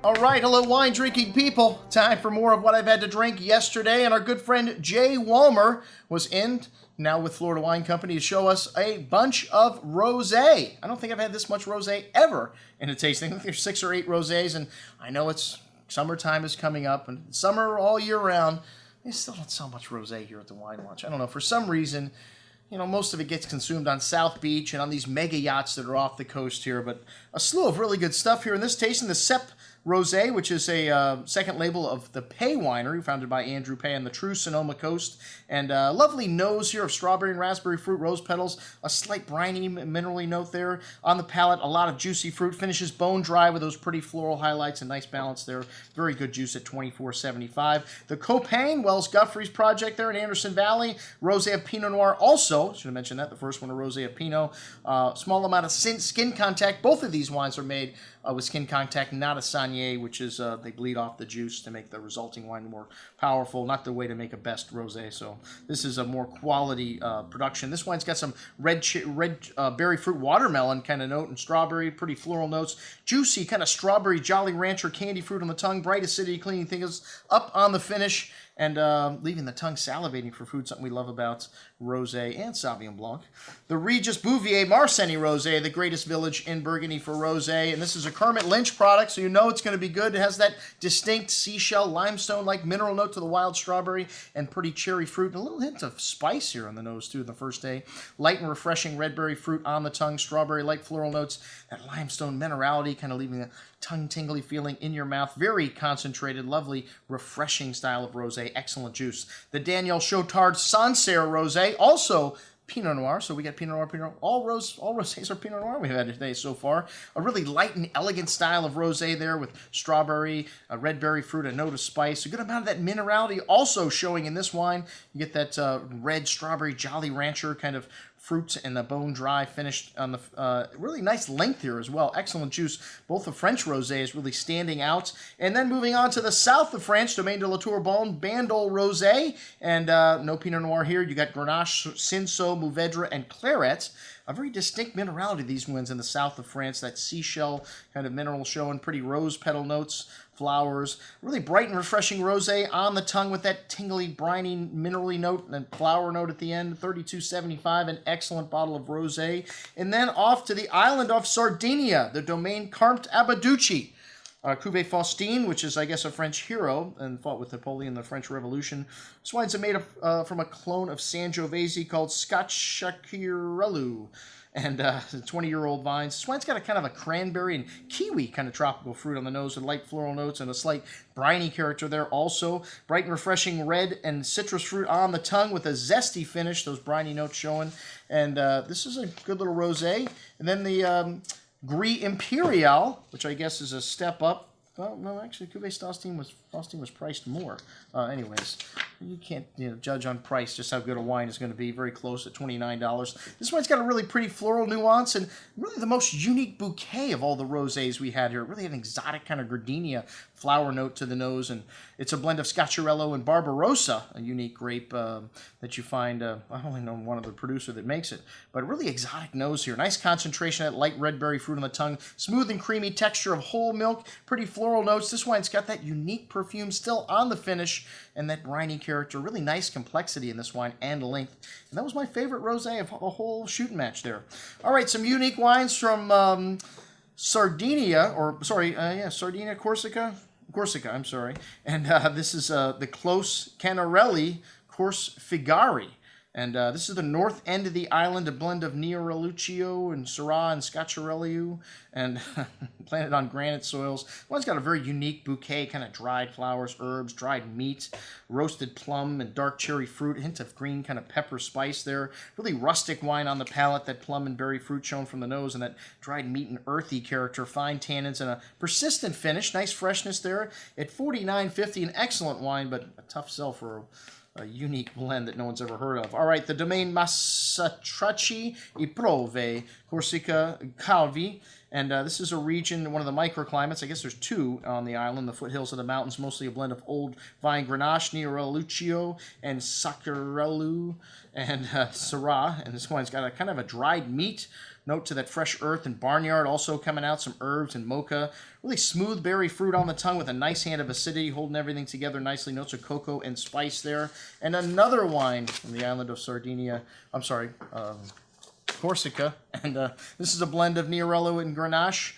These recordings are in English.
All right, hello wine drinking people. Time for more of what I've had to drink yesterday, and our good friend Jay Walmer was in, now with Florida Wine Company, to show us a bunch of rosé. I don't think I've had this much rosé ever in a tasting. I think there's 6 or 8 rosés, and I know it's summertime is coming up, and summer all year round. They still don't sell much rosé here at the Wine Watch. I don't know, for some reason, you know, most of it gets consumed on South Beach and on these mega yachts that are off the coast here, but a slew of really good stuff here in this tasting. The Sep Rosé, which is a second label of the Pay Winery, founded by Andrew Pay on the true Sonoma coast. And a lovely nose here of strawberry and raspberry fruit, rose petals, a slight briny, minerally note there. On the palate, a lot of juicy fruit. Finishes bone dry with those pretty floral highlights and nice balance there. Very good juice at $24.75. The Copain, Wells Guthries project there in Anderson Valley. Rosé of Pinot Noir also. Should have mentioned that. The first one, a Rosé of Pinot. Small amount of skin contact. Both of these wines are made with skin contact, not a Saignée, which is they bleed off the juice to make the resulting wine more powerful. Not the way to make a best rosé. So this is a more quality production. This wine's got some red berry fruit watermelon kind of note and strawberry, pretty floral notes. Juicy kind of strawberry Jolly Rancher candy fruit on the tongue. Bright acidity, cleaning things up on the finish. And leaving the tongue salivating for food, something we love about Rosé and Sauvignon Blanc. The Regis Bouvier Marcenny Rosé, the greatest village in Burgundy for Rosé. And this is a Kermit Lynch product, so you know it's going to be good. It has that distinct seashell limestone-like mineral note to the wild strawberry and pretty cherry fruit. And a little hint of spice here on the nose, too, the first day. Light and refreshing red berry fruit on the tongue, strawberry, light floral notes, that limestone minerality, kind of leaving a tongue-tingly feeling in your mouth. Very concentrated, lovely, refreshing style of rosé. Excellent juice. The Daniel Chotard Sancerre Rosé, also Pinot Noir. So we got Pinot Noir, Pinot Noir. All rosés are Pinot Noir we've had today so far. A really light and elegant style of rosé there with strawberry, red berry fruit, a note of spice. A good amount of that minerality also showing in this wine. You get that red strawberry Jolly Rancher kind of fruit and the bone dry finished on the really nice length here as well. Excellent juice. Both the French rosé is really standing out. And then moving on to the south of France, Domaine de la Tour Bonne Bandol Rosé. And no Pinot Noir here. You got Grenache, Cinsault, Mourvedre, and Claret. A very distinct minerality, these ones in the south of France. That seashell kind of mineral showing, pretty rose petal notes, flowers. Really bright and refreshing rosé on the tongue with that tingly, briny, minerally note and flower note at the end. $32.75, an excellent bottle of rosé. And then off to the island of Sardinia, the Domaine Comte Abbatucci. Cuvée Faustine, which is, I guess, a French hero and fought with Napoleon in the French Revolution. This wine's made from a clone of Sangiovese called Scotchacirello. And 20-year-old vines. This wine's got a kind of a cranberry and kiwi kind of tropical fruit on the nose with light floral notes and a slight briny character there also. Bright and refreshing red and citrus fruit on the tongue with a zesty finish, those briny notes showing. And this is a good little rosé. And then the Gris Imperial, which I guess is a step up. Well, no, actually, Cuvée Faustine was priced more. Anyways, you can't judge on price just how good a wine is going to be. Very close at $29. This one's got a really pretty floral nuance and really the most unique bouquet of all the rosés we had here. Really an exotic kind of gardenia flower note to the nose, and it's a blend of Scotchirello and Barbarossa, a unique grape that you find. I only know one other producer that makes it, but really exotic nose here. Nice concentration of that light red berry fruit on the tongue. Smooth and creamy texture of whole milk. Pretty floral notes. This wine's got that unique perfume still on the finish and that briny character. Really nice complexity in this wine and length. And that was my favorite rosé of the whole shooting match there. All right, some unique wines from Sardinia, Sardinia, Corsica, I'm sorry. And this is the Close Canarelli Corse Figari. And this is the north end of the island, a blend of Neoreluccio and Syrah and Scotchirello, and planted on granite soils. One's got a very unique bouquet, kind of dried flowers, herbs, dried meat, roasted plum, and dark cherry fruit, a hint of green kind of pepper spice there. Really rustic wine on the palate, that plum and berry fruit shown from the nose, and that dried meat and earthy character, fine tannins, and a persistent finish, nice freshness there. At $49.50, an excellent wine, but a tough sell for a unique blend that no one's ever heard of. All right, the Domaine Massacracci e Prove, Corsica Calvi. And this is a region, one of the microclimates. I guess there's two on the island, the foothills of the mountains, mostly a blend of old vine Grenache, Neoreluccio, and Saccarello, and Syrah. And this wine's got a kind of a dried meat note to that fresh earth and barnyard also coming out, some herbs and mocha. Really smooth berry fruit on the tongue with a nice hand of acidity, holding everything together nicely. Notes of cocoa and spice there. And another wine from the island of Sardinia. I'm sorry, Corsica. And this is a blend of Niorello and Grenache.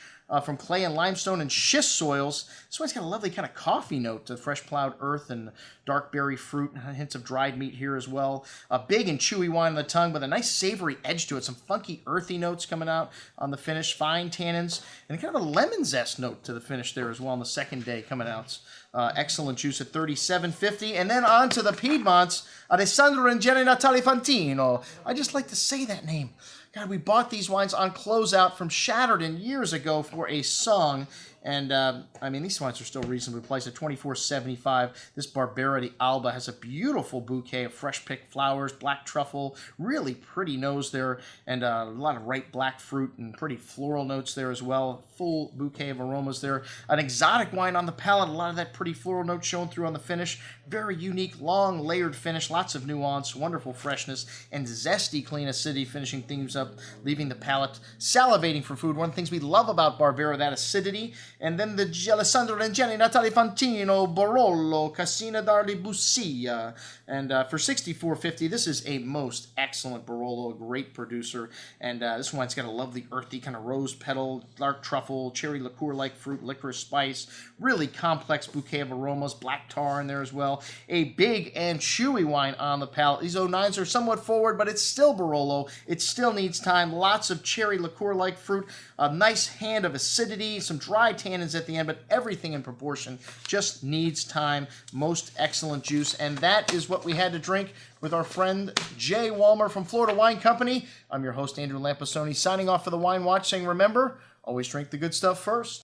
From clay and limestone and schist soils. This one's got a lovely kind of coffee note to fresh plowed earth and dark berry fruit, hints of dried meat here as well. A big and chewy wine on the tongue with a nice savory edge to it. Some funky earthy notes coming out on the finish, fine tannins, and kind of a lemon zest note to the finish there as well on the second day coming out. Excellent juice at $37.50. And then on to the Piedmonts, Alessandro and Jenny Natali Fantino. I just like to say that name. God, we bought these wines on closeout from Chotard years ago for a song. And, I mean, these wines are still reasonably priced at $24.75. This Barbera di Alba has a beautiful bouquet of fresh-picked flowers, black truffle, really pretty nose there, and a lot of ripe black fruit and pretty floral notes there as well. Full bouquet of aromas there. An exotic wine on the palate, a lot of that pretty floral note showing through on the finish. Very unique, long, layered finish, lots of nuance, wonderful freshness, and zesty clean acidity finishing things up, leaving the palate salivating for food. One of the things we love about Barbera, that acidity. And then the Alessandro Reggiani, Natali Fantino, Barolo, Casina d'Arli Busia. And for $64.50, this is a most excellent Barolo, a great producer. And this wine's got a lovely earthy kind of rose petal, dark truffle, cherry liqueur-like fruit, licorice spice, really complex bouquet of aromas, black tar in there as well. A big and chewy wine on the palate. These 09s are somewhat forward, but it's still Barolo. It still needs time. Lots of cherry liqueur-like fruit, a nice hand of acidity, some dry tannins at the end, but everything in proportion. Just needs time. Most excellent juice. And that is what we had to drink with our friend Jay Walmer from Florida Wine Company. I'm your host, Andrew Lamposoni, signing off for the Wine Watch, saying remember, always drink the good stuff first.